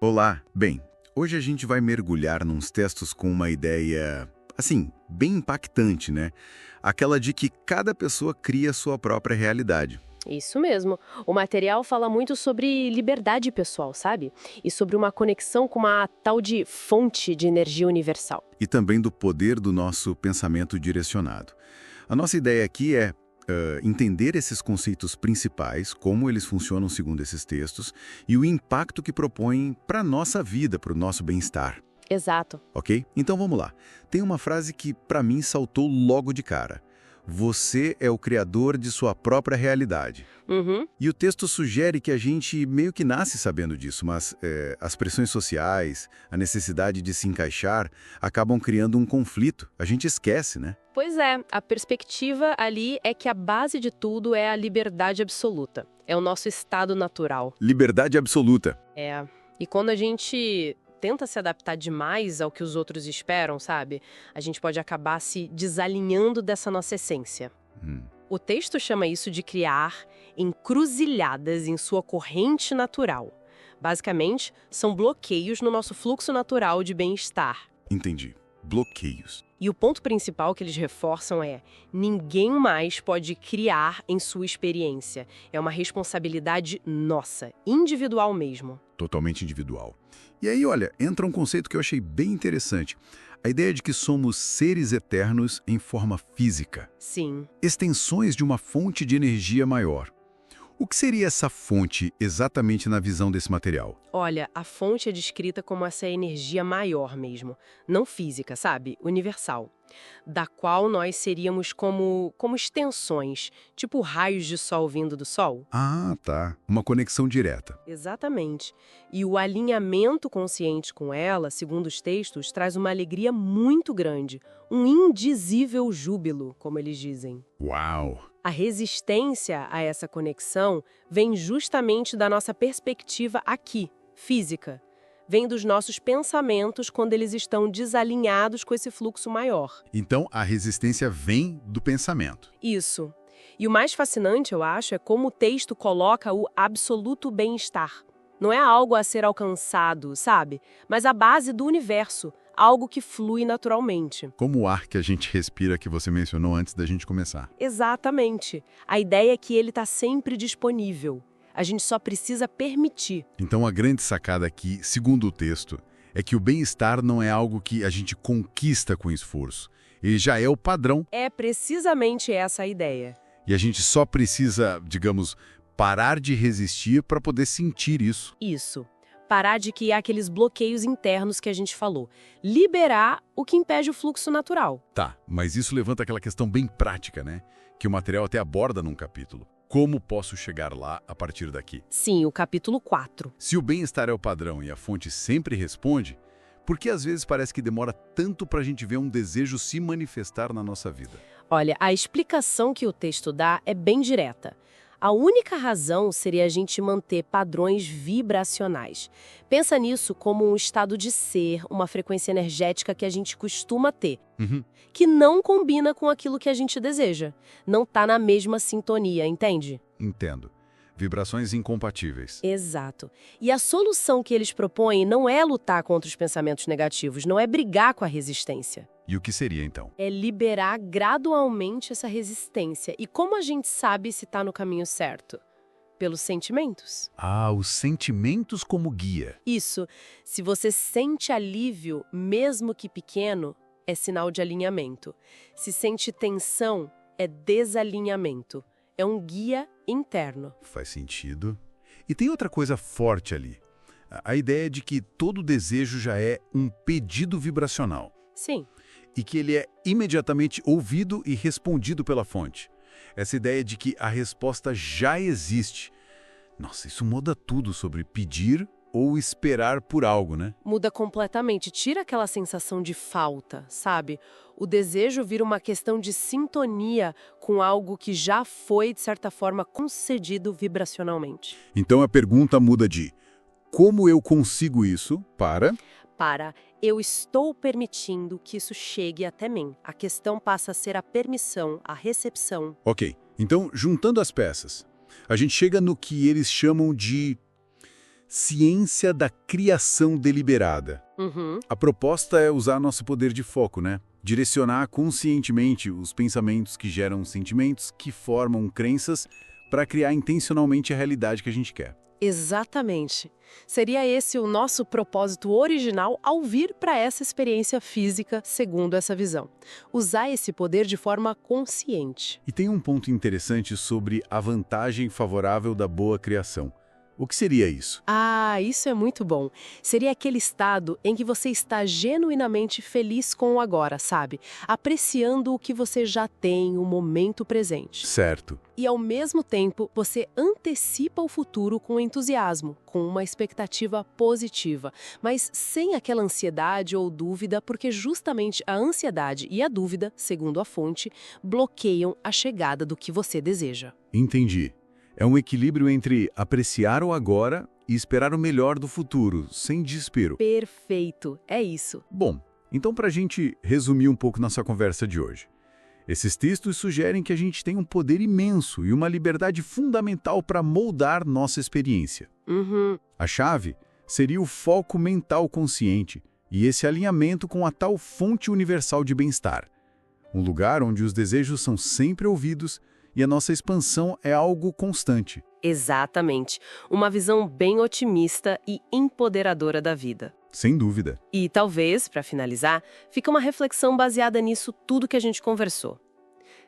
Olá, bem, hoje a gente vai mergulhar nos textos com uma ideia, assim, bem impactante, né? Aquela de que cada pessoa cria sua própria realidade. Isso mesmo. O material fala muito sobre liberdade pessoal, sabe? E sobre uma conexão com uma tal de fonte de energia universal. E também do poder do nosso pensamento direcionado. A nossa ideia aqui é entender esses conceitos principais, como eles funcionam segundo esses textos, e o impacto que propõem para a nossa vida, para o nosso bem-estar. Exato. Ok? Então vamos lá. Tem uma frase que para mim saltou logo de cara. Você é o criador de sua própria realidade. Uhum. E o texto sugere que a gente meio que nasce sabendo disso, mas as pressões sociais, a necessidade de se encaixar, acabam criando um conflito. A gente esquece, né? Pois é, a perspectiva ali é que a base de tudo é a liberdade absoluta. É o nosso estado natural. Liberdade absoluta. É. E quando a gente tenta se adaptar demais ao que os outros esperam, sabe? A gente pode acabar se desalinhando dessa nossa essência. O texto chama isso de criar encruzilhadas em sua corrente natural. Basicamente, são bloqueios no nosso fluxo natural de bem-estar. Entendi. Bloqueios. E o ponto principal que eles reforçam é: ninguém mais pode criar em sua experiência. É uma responsabilidade nossa, individual mesmo. Totalmente individual. E aí, olha, entra um conceito que eu achei bem interessante. A ideia de que somos seres eternos em forma física. Sim. Extensões de uma fonte de energia maior. O que seria essa fonte exatamente na visão desse material? Olha, a fonte é descrita como essa energia maior mesmo, não física, sabe? Universal, da qual nós seríamos como extensões, tipo raios de sol vindo do sol. Ah, tá. Uma conexão direta. Exatamente. E o alinhamento consciente com ela, segundo os textos, traz uma alegria muito grande, um indizível júbilo, como eles dizem. Uau! A resistência a essa conexão vem justamente da nossa perspectiva aqui, física. Vem dos nossos pensamentos quando eles estão desalinhados com esse fluxo maior. Então, a resistência vem do pensamento. Isso. E o mais fascinante, eu acho, é como o texto coloca o absoluto bem-estar. Não é algo a ser alcançado, sabe? Mas a base do universo, algo que flui naturalmente. Como o ar que a gente respira que você mencionou antes da gente começar. Exatamente. A ideia é que ele está sempre disponível. A gente só precisa permitir. Então a grande sacada aqui, segundo o texto, é que o bem-estar não é algo que a gente conquista com esforço. Ele já é o padrão É precisamente essa a ideia. e a gente só precisa, digamos, parar de resistir para poder sentir isso. Isso. Parar de criar aqueles bloqueios internos que a gente falou. Liberar o que impede o fluxo natural. Tá, mas isso levanta aquela questão bem prática, né? Que o material até aborda num capítulo. Como posso chegar lá a partir daqui? Sim, o capítulo 4. Se o bem-estar é o padrão e a fonte sempre responde, por que às vezes parece que demora tanto para a gente ver um desejo se manifestar na nossa vida? Olha, a explicação que o texto dá é bem direta. A única razão seria a gente manter padrões vibracionais. Pensa nisso como um estado de ser, uma frequência energética que a gente costuma ter, que não combina com aquilo que a gente deseja. Não está na mesma sintonia, entende? Entendo. Vibrações incompatíveis. Exato. E a solução que eles propõem não é lutar contra os pensamentos negativos, não é brigar com a resistência. E o que seria então? É liberar gradualmente essa resistência. E como a gente sabe se está no caminho certo? Pelos sentimentos. Ah, os sentimentos como guia. Isso. Se você sente alívio, mesmo que pequeno, é sinal de alinhamento. Se sente tensão, é desalinhamento. É um guia interno. Faz sentido. E tem outra coisa forte ali. A ideia de que todo desejo já é um pedido vibracional. Sim. E que ele é imediatamente ouvido e respondido pela fonte. Essa ideia de que a resposta já existe. Nossa, isso muda tudo sobre pedir ou esperar por algo, né? Muda completamente. Tira aquela sensação de falta, sabe? O desejo vira uma questão de sintonia com algo que já foi, de certa forma, concedido vibracionalmente. Então a pergunta muda de como eu consigo isso para eu estou permitindo que isso chegue até mim. A questão passa a ser a permissão, a recepção. Ok, então juntando as peças, a gente chega no que eles chamam de ciência da criação deliberada. Uhum. A proposta é usar nosso poder de foco, né? Direcionar conscientemente os pensamentos que geram sentimentos, que formam crenças, para criar intencionalmente a realidade que a gente quer. Exatamente. Seria esse o nosso propósito original ao vir para essa experiência física, segundo essa visão. Usar esse poder de forma consciente. E tem um ponto interessante sobre a vantagem favorável da boa criação. O que seria isso? Ah, isso é muito bom. Seria aquele estado em que você está genuinamente feliz com o agora, sabe? Apreciando o que você já tem, o momento presente. Certo. E, ao mesmo tempo, você antecipa o futuro com entusiasmo, com uma expectativa positiva, mas sem aquela ansiedade ou dúvida, porque justamente a ansiedade e a dúvida, segundo a fonte, bloqueiam a chegada do que você deseja. Entendi. É um equilíbrio entre apreciar o agora e esperar o melhor do futuro, sem desespero. Perfeito, é isso. Bom, então para a gente resumir um pouco nossa conversa de hoje. Esses textos sugerem que a gente tem um poder imenso e uma liberdade fundamental para moldar nossa experiência. Uhum. A chave seria o foco mental consciente e esse alinhamento com a tal fonte universal de bem-estar. Um lugar onde os desejos são sempre ouvidos e a nossa expansão é algo constante. Exatamente. Uma visão bem otimista e empoderadora da vida. Sem dúvida. E talvez, para finalizar, fica uma reflexão baseada nisso tudo que a gente conversou.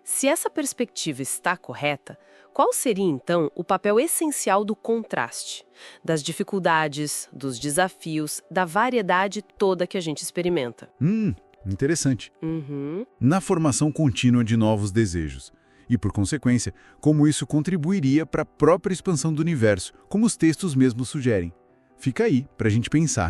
Se essa perspectiva está correta, qual seria então o papel essencial do contraste? Das dificuldades, dos desafios, da variedade toda que a gente experimenta? Interessante. Uhum. Na formação contínua de novos desejos. E, por consequência, como isso contribuiria para a própria expansão do universo, como os textos mesmos sugerem. Fica aí para a gente pensar.